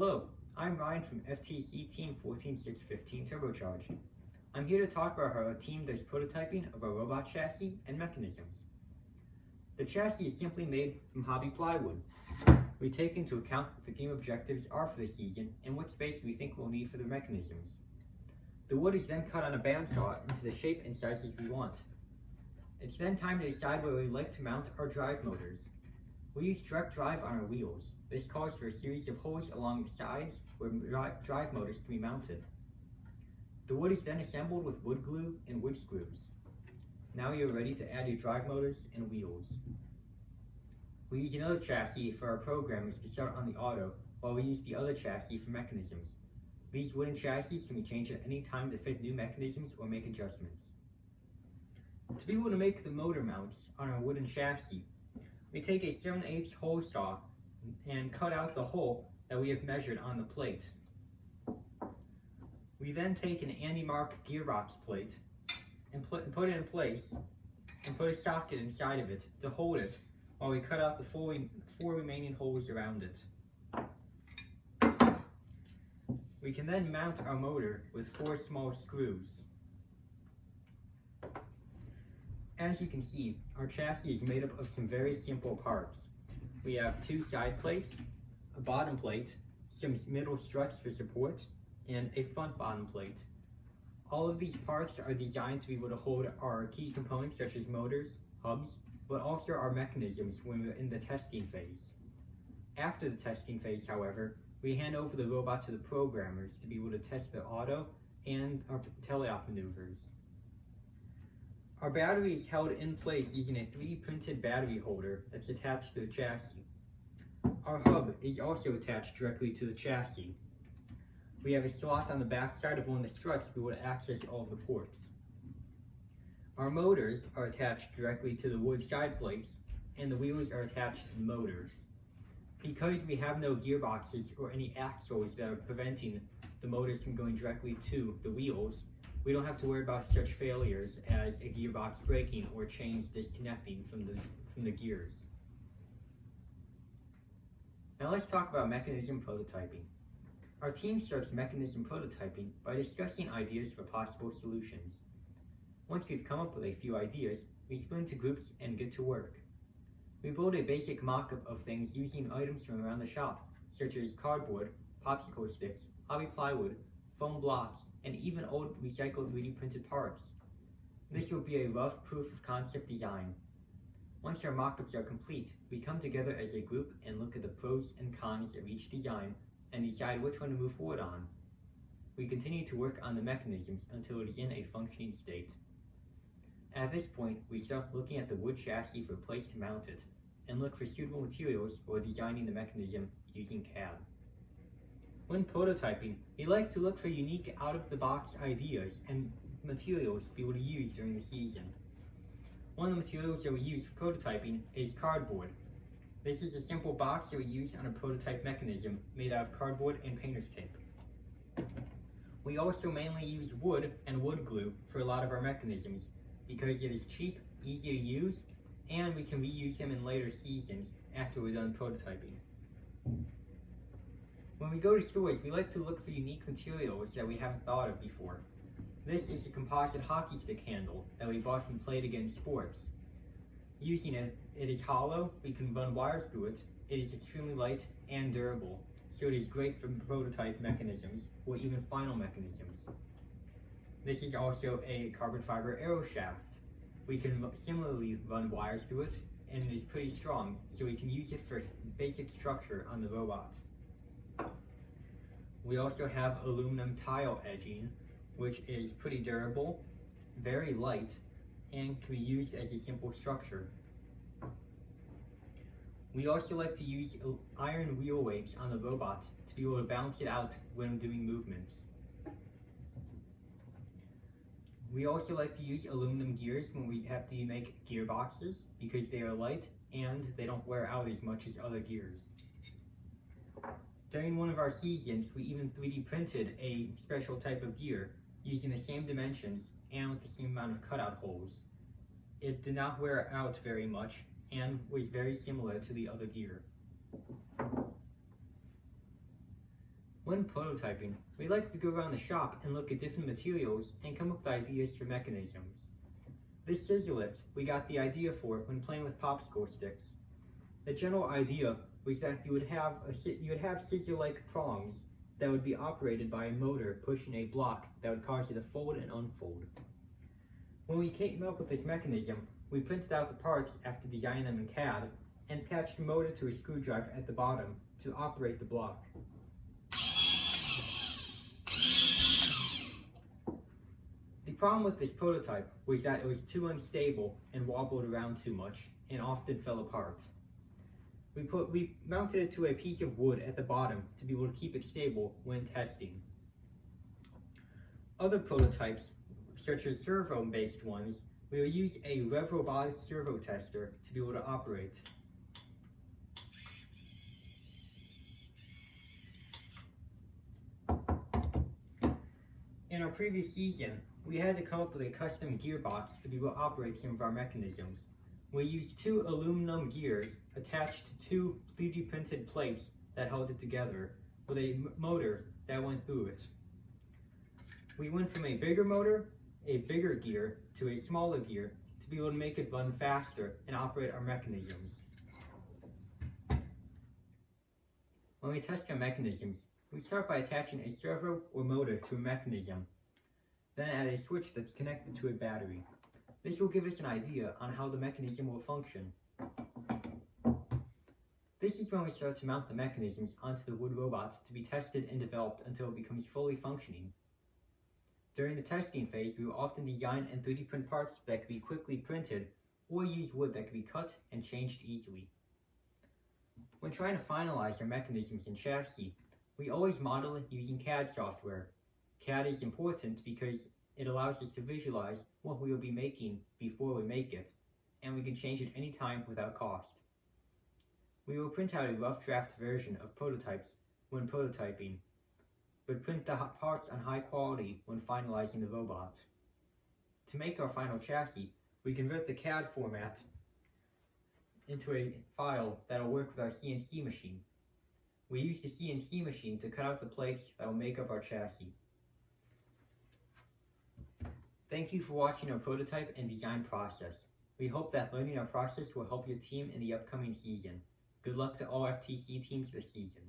Hello, I'm Ryan from FTC Team 14615 Turbocharged. I'm here to talk about how our team does prototyping of our robot chassis and mechanisms. The chassis is simply made from hobby plywood. We take into account what the game objectives are for the season and what space we think we'll need for the mechanisms. The wood is then cut on a bandsaw into the shape and sizes we want. It's then time to decide where we'd like to mount our drive motors. We use direct drive on our wheels. This calls for a series of holes along the sides where drive motors can be mounted. The wood is then assembled with wood glue and wood screws. Now you're ready to add your drive motors and wheels. We use another chassis for our programmers to start on the auto, while we use the other chassis for mechanisms. These wooden chassis can be changed at any time to fit new mechanisms or make adjustments. To be able to make the motor mounts on our wooden chassis, we take a 7/8 hole saw and cut out the hole that we have measured on the plate. We then take an Andy Mark gearbox plate and put it in place and put a socket inside of it to hold it while we cut out the four remaining holes around it. We can then mount our motor with 4 small screws. As you can see, our chassis is made up of some very simple parts. We have 2 side plates, a bottom plate, some middle struts for support, and a front bottom plate. All of these parts are designed to be able to hold our key components such as motors, hubs, but also our mechanisms when we're in the testing phase. After the testing phase, however, we hand over the robot to the programmers to be able to test the auto and our teleop maneuvers. Our battery is held in place using a 3D printed battery holder that's attached to the chassis. Our hub is also attached directly to the chassis. We have a slot on the back side of one of the struts to be able to access all of the ports. Our motors are attached directly to the wood side plates, and the wheels are attached to the motors. Because we have no gearboxes or any axles that are preventing the motors from going directly to the wheels, we don't have to worry about such failures as a gearbox breaking or chains disconnecting from the gears. Now let's talk about mechanism prototyping. Our team starts mechanism prototyping by discussing ideas for possible solutions. Once we've come up with a few ideas, we split into groups and get to work. We build a basic mock-up of things using items from around the shop, such as cardboard, popsicle sticks, hobby plywood, foam blocks, and even old recycled 3D printed parts. This will be a rough proof of concept design. Once our mock-ups are complete, we come together as a group and look at the pros and cons of each design and decide which one to move forward on. We continue to work on the mechanisms until it is in a functioning state. At this point, we start looking at the wood chassis for a place to mount it, and look for suitable materials or designing the mechanism using CAD. When prototyping, we like to look for unique out-of-the-box ideas and materials to be able to use during the season. One of the materials that we use for prototyping is cardboard. This is a simple box that we used on a prototype mechanism made out of cardboard and painter's tape. We also mainly use wood and wood glue for a lot of our mechanisms because it is cheap, easy to use, and we can reuse them in later seasons after we're done prototyping. When we go to stores, we like to look for unique materials that we haven't thought of before. This is a composite hockey stick handle that we bought from Play It Again Sports. Using it, it is hollow, we can run wires through it, it is extremely light and durable, so it is great for prototype mechanisms or even final mechanisms. This is also a carbon fiber arrow shaft. We can similarly run wires through it, and it is pretty strong, so we can use it for basic structure on the robot. We also have aluminum tile edging, which is pretty durable, very light, and can be used as a simple structure. We also like to use iron wheel weights on the robot to be able to balance it out when doing movements. We also like to use aluminum gears when we have to make gearboxes because they are light and they don't wear out as much as other gears. During one of our seasons, we even 3D printed a special type of gear using the same dimensions and with the same amount of cutout holes. It did not wear out very much and was very similar to the other gear. When prototyping, we like to go around the shop and look at different materials and come up with ideas for mechanisms. This scissor lift we got the idea for when playing with popsicle sticks. The general idea was that you would have scissor-like prongs that would be operated by a motor pushing a block that would cause it to fold and unfold. When we came up with this mechanism, we printed out the parts after designing them in CAD and attached the motor to a screwdriver at the bottom to operate the block. The problem with this prototype was that it was too unstable and wobbled around too much and often fell apart. We mounted it to a piece of wood at the bottom to be able to keep it stable when testing. Other prototypes, such as servo-based ones, we will use a Rev robotic servo tester to be able to operate. In our previous season, we had to come up with a custom gearbox to be able to operate some of our mechanisms. We used 2 aluminum gears attached to 2 3D printed plates that held it together with a motor that went through it. We went from a bigger motor, a bigger gear, to a smaller gear to be able to make it run faster and operate our mechanisms. When we test our mechanisms, we start by attaching a servo or motor to a mechanism, then add a switch that's connected to a battery. This will give us an idea on how the mechanism will function. This is when we start to mount the mechanisms onto the wood robot to be tested and developed until it becomes fully functioning. During the testing phase, we will often design and 3D print parts that can be quickly printed or use wood that can be cut and changed easily. When trying to finalize our mechanisms and chassis, we always model it using CAD software. CAD is important because it allows us to visualize what we will be making before we make it, and we can change it anytime without cost. We will print out a rough draft version of prototypes when prototyping, but print the parts on high quality when finalizing the robot. To make our final chassis, we convert the CAD format into a file that will work with our CNC machine. We use the CNC machine to cut out the plates that will make up our chassis. Thank you for watching our prototype and design process. We hope that learning our process will help your team in the upcoming season. Good luck to all FTC teams this season.